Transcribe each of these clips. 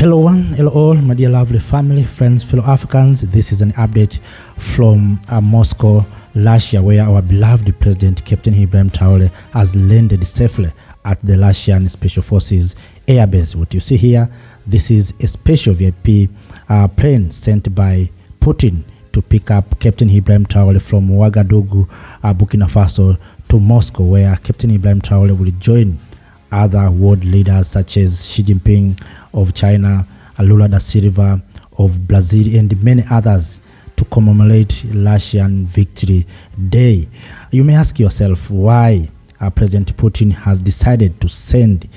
Hello one, hello all, my dear lovely family, friends, fellow Africans. This is an update from Moscow, Russia, where our beloved President Captain Ibrahim Traore has landed safely at the Russian Special Forces airbase. What you see here, this is a special VIP plane sent by Putin to pick up Captain Ibrahim Traore from Ouagadougou, Burkina Faso to Moscow, where Captain Ibrahim Traore will join other world leaders such as Xi Jinping of China, Lula da Silva of Brazil, and many others to commemorate Russian Victory Day. You may ask yourself why President Putin has decided to send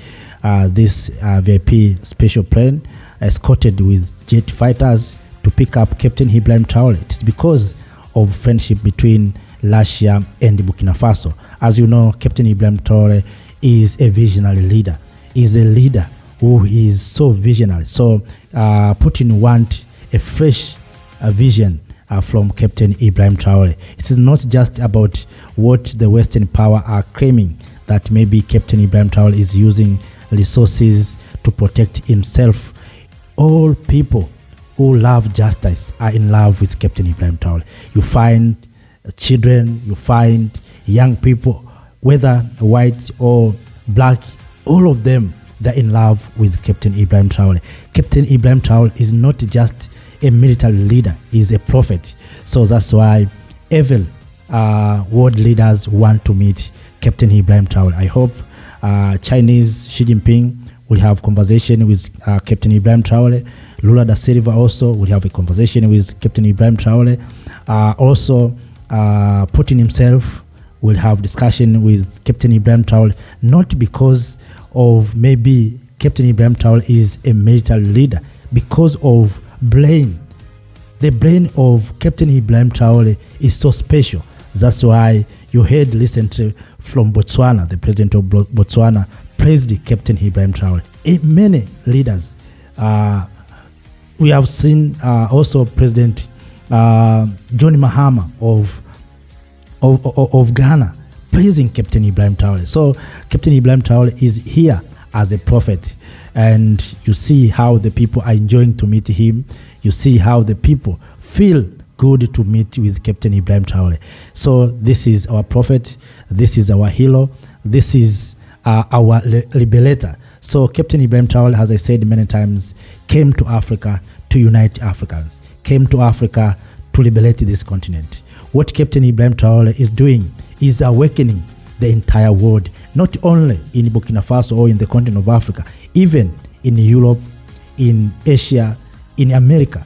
this VIP special plane escorted with jet fighters to pick up Captain Ibrahim Traore. It is because of friendship between Russia and Burkina Faso. As you know, Captain Ibrahim Traore is a visionary leader. Is a leader who is so visionary. So Putin wants a fresh vision from Captain Ibrahim Traore. It is not just about what the Western power are claiming, that maybe Captain Ibrahim Traore is using resources to protect himself. All people who love justice are in love with Captain Ibrahim Traore. You find children, you find young people, whether white or black, all of them, they're in love with Captain Ibrahim Traore. Captain Ibrahim Traore is not just a military leader, he's a prophet. So that's why every world leaders want to meet Captain Ibrahim Traore. I hope Chinese Xi Jinping will have conversation with Captain Ibrahim Traore. Lula da Silva also will have a conversation with Captain Ibrahim Traore. Also, Putin himself will have discussion with Captain Ibrahim Traore, not because of maybe Captain Ibrahim Traore is a military leader, because of brain. The brain of Captain Ibrahim Traore is so special. That's why you heard recently from Botswana, the president of Botswana praised Captain Ibrahim Traore. Many leaders. We have seen also President John Mahama of Ghana praising Captain Ibrahim Traore. So Captain Ibrahim Traore is here as a prophet, and you see how the people are enjoying to meet him. You see how the people feel good to meet with Captain Ibrahim Traore. So this is our prophet, this is our hero, this is our liberator. So Captain Ibrahim Traore, as I said many times, came to Africa to unite Africans, came to Africa to liberate this continent. What Captain Ibrahim Traore is doing is awakening the entire world, not only in Burkina Faso or in the continent of Africa, even in Europe, in Asia, in America.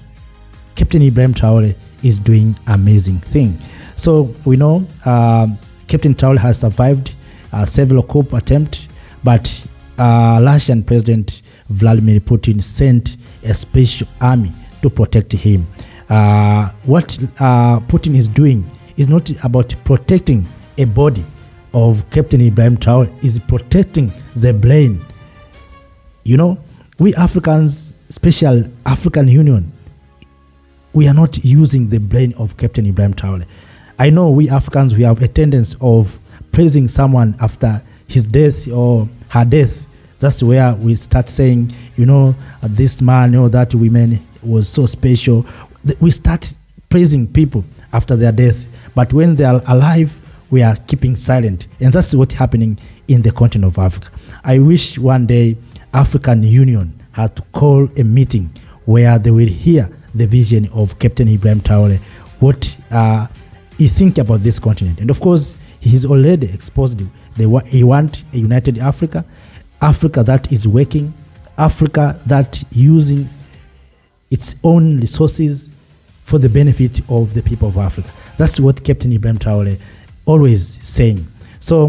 Captain Ibrahim Traore is doing amazing thing. So we know Captain Traore has survived several coup attempts, but Russian President Vladimir Putin sent a special army to protect him. What Putin is doing is not about protecting a body of Captain Ibrahim Traore, is protecting the brain. You know, we Africans, special African Union, we are not using the brain of Captain Ibrahim Traore. I know we Africans, we have a tendency of praising someone after his death or her death. That's where we start saying, you know, this man or that woman was so special. We start praising people after their death, but when they are alive, we are keeping silent. And that's what's happening in the continent of Africa. I wish one day African Union had to call a meeting where they will hear the vision of Captain Ibrahim Traore, what he think about this continent. And of course, he's already exposed he want a united Africa, Africa that is working, Africa that using its own resources for the benefit of the people of Africa. That's what Captain Ibrahim Traore always saying. So,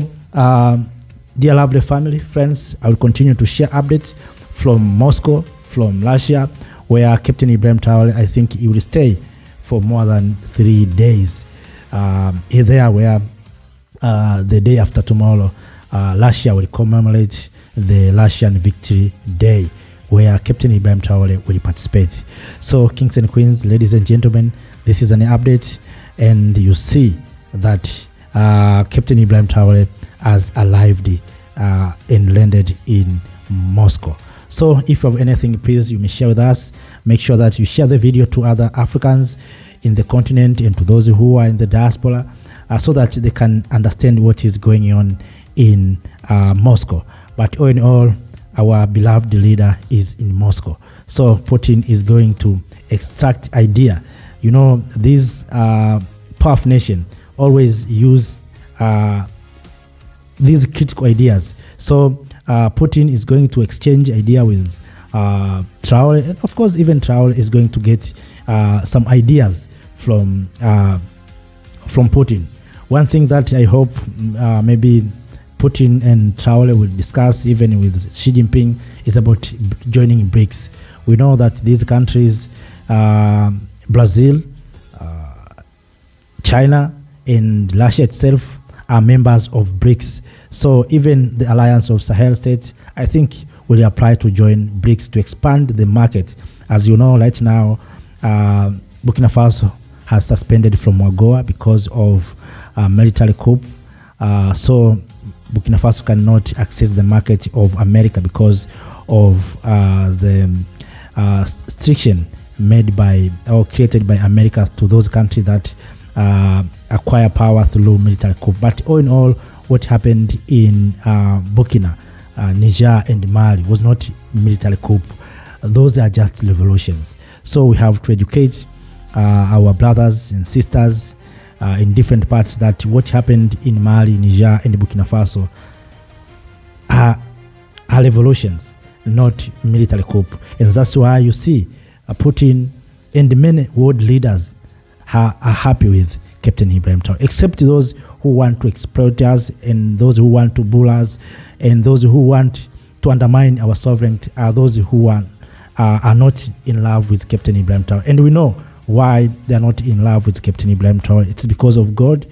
dear lovely family, friends, I will continue to share updates from Moscow, from Russia, where Captain Ibrahim Traore, I think he will stay for more than 3 days. He's there where the day after tomorrow, Russia will commemorate the Russian Victory Day, where Captain Ibrahim Traore will participate. So, kings and queens, ladies and gentlemen, this is an update, and you see that Captain Ibrahim Traore has arrived and landed in Moscow. So if you have anything, please, you may share with us. Make sure that you share the video to other Africans in the continent and to those who are in the diaspora, so that they can understand what is going on in Moscow. But all in all, our beloved leader is in Moscow. So Putin is going to extract idea. You know, these powerful nation always use these critical ideas. So Putin is going to exchange idea with Traore, and of course even Traore is going to get some ideas from Putin. One thing that I hope maybe Putin and Traore will discuss, even with Xi Jinping, is about joining BRICS. We know that these countries, Brazil, China, and Russia itself, are members of BRICS. So even the alliance of Sahel states, I think, will apply to join BRICS to expand the market. As you know, right now, Burkina Faso has suspended from AGOA because of military coup. So Burkina Faso cannot access the market of America because of the restriction made by or created by America to those countries that acquire power through military coup. But all in all, what happened in Burkina, Niger, and Mali was not military coup. Those are just revolutions. So we have to educate our brothers and sisters in different parts that what happened in Mali, Niger, and Burkina Faso are revolutions, not military coup. And that's why you see Putin and many world leaders are happy with Captain Ibrahim Traore, except those who want to exploit us, and those who want to bull us, and those who want to undermine our sovereignty are those who are not in love with Captain Ibrahim Traore. And we know why they are not in love with Captain Ibrahim Traore. It's because of God.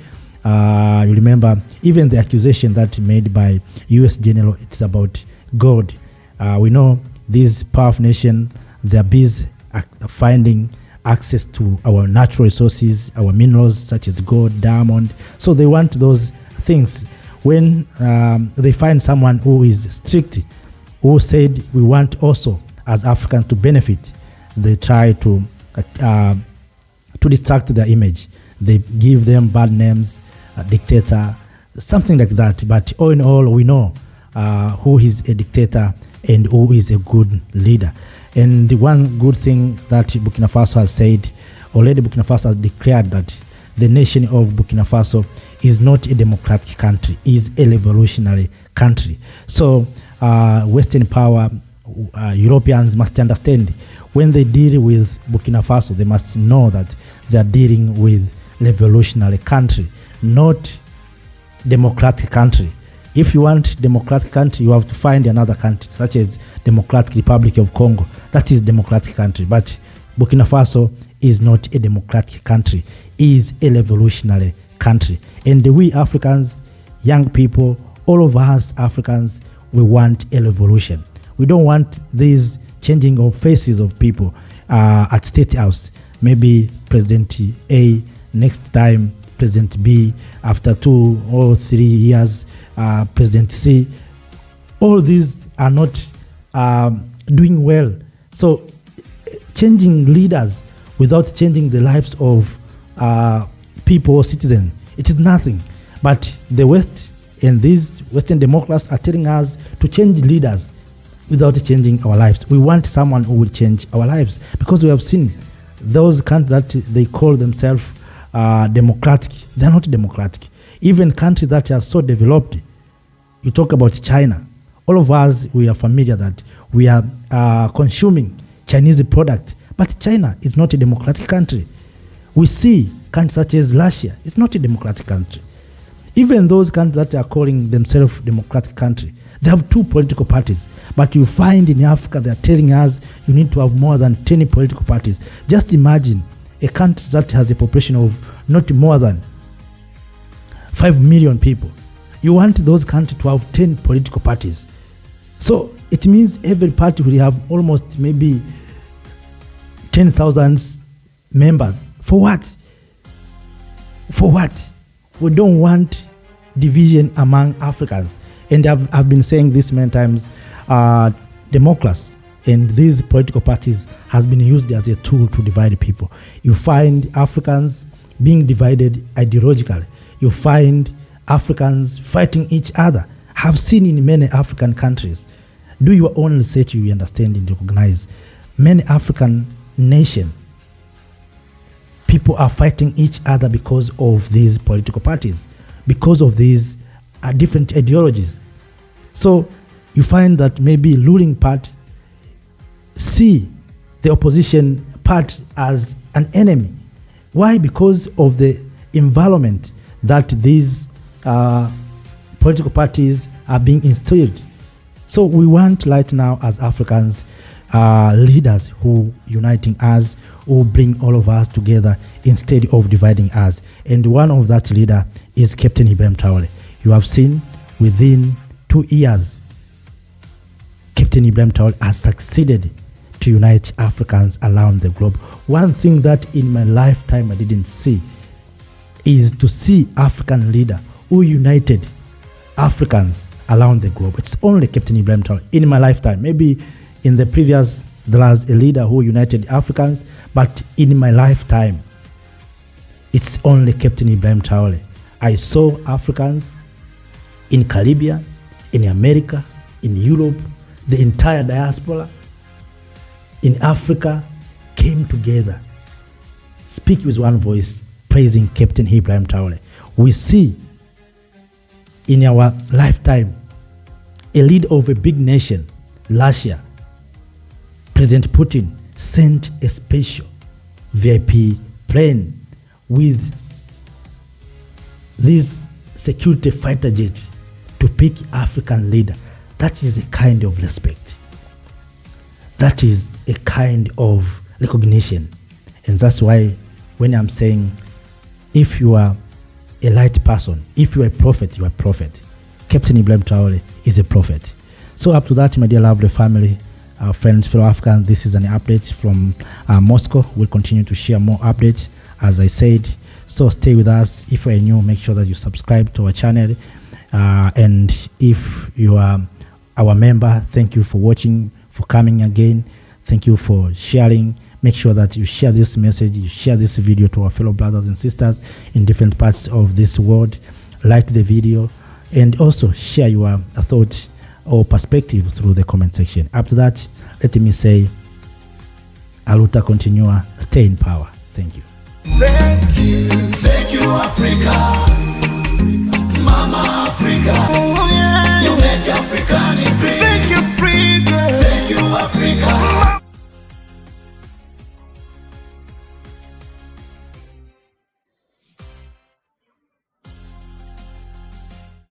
You remember even the accusation that made by U.S. General, it's about God. We know these powerful nations, they are busy finding access to our natural resources, our minerals such as gold, diamond. So they want those things. When they find someone who is strict, who said we want also as Africans to benefit, they try to distract their image. They give them bad names, dictator, something like that. But all in all, we know who is a dictator and who is a good leader. And one good thing that Burkina Faso has said, already Burkina Faso has declared that the nation of Burkina Faso is not a democratic country, is a revolutionary country. So Western power, Europeans must understand, when they deal with Burkina Faso, they must know that they are dealing with revolutionary country, not democratic country. If you want democratic country, you have to find another country, such as Democratic Republic of Congo. That is democratic country. But Burkina Faso is not a democratic country, is a revolutionary country. And we Africans, young people, all of us Africans, we want a revolution. We don't want these changing of faces of people at State House. Maybe President A, next time President B, after 2 or 3 years, President C. All these are not doing well. So changing leaders without changing the lives of people or citizens, it is nothing. But the West and these Western democrats are telling us to change leaders without changing our lives. We want someone who will change our lives, because we have seen those countries that they call themselves democratic. They are not democratic. Even countries that are so developed, you talk about China. All of us, we are familiar that we are consuming Chinese product, but China is not a democratic country. We see countries such as Russia, it's not a democratic country. Even those countries that are calling themselves democratic country, they have 2 political parties. But you find in Africa, they are telling us you need to have more than 10 political parties. Just imagine a country that has a population of not more than 5 million people. You want those countries to have 10 political parties. So it means every party will have almost maybe 10,000 members. For what? For what? We don't want division among Africans. And I've been saying this many times. democracy and these political parties has been used as a tool to divide people. You find Africans being divided ideologically. You find Africans fighting each other. Have seen in many African countries. Do your own research, you understand and recognize. Many African nations, people are fighting each other because of these political parties, because of these different ideologies. So you find that maybe ruling party see the opposition part as an enemy. Why? Because of the environment that these political parties are being instilled. So we want right now as Africans leaders who uniting us, who bring all of us together instead of dividing us. And one of that leader is Captain Ibrahim Traore. You have seen within 2 years, Captain Ibrahim Traore has succeeded to unite Africans around the globe. One thing that in my lifetime I didn't see is to see African leader who united Africans around the globe. It's only Captain Ibrahim Traore in my lifetime. Maybe in the previous there was a leader who united Africans, but in my lifetime it's only Captain Ibrahim Traore. I saw Africans in Caribbean, in America, in Europe, the entire diaspora in Africa came together, speak with one voice, praising Captain Ibrahim Traore. We see in our lifetime a leader of a big nation, Russia, President Putin, sent a special VIP plane with this security fighter jet to pick African leader. That is a kind of respect. That is a kind of recognition. And that's why when I'm saying, if you are a light person, if you are a prophet, you are a prophet. Captain Ibrahim Traore is a prophet. So up to that, my dear lovely family, our friends, fellow Africans, this is an update from Moscow. We'll continue to share more updates, as I said. So stay with us. If you are new, make sure that you subscribe to our channel. And if you are our member, thank you for watching, for coming again. Thank you for sharing. Make sure that you share this message, you share this video to our fellow brothers and sisters in different parts of this world. Like the video and also share your thoughts or perspective through the comment section. After that, let me say, Aluta continua, stay in power. Thank you. Thank you, Africa, Mama Africa. Oh, yeah. You make African great. Thank you, freedom. Thank you, Africa.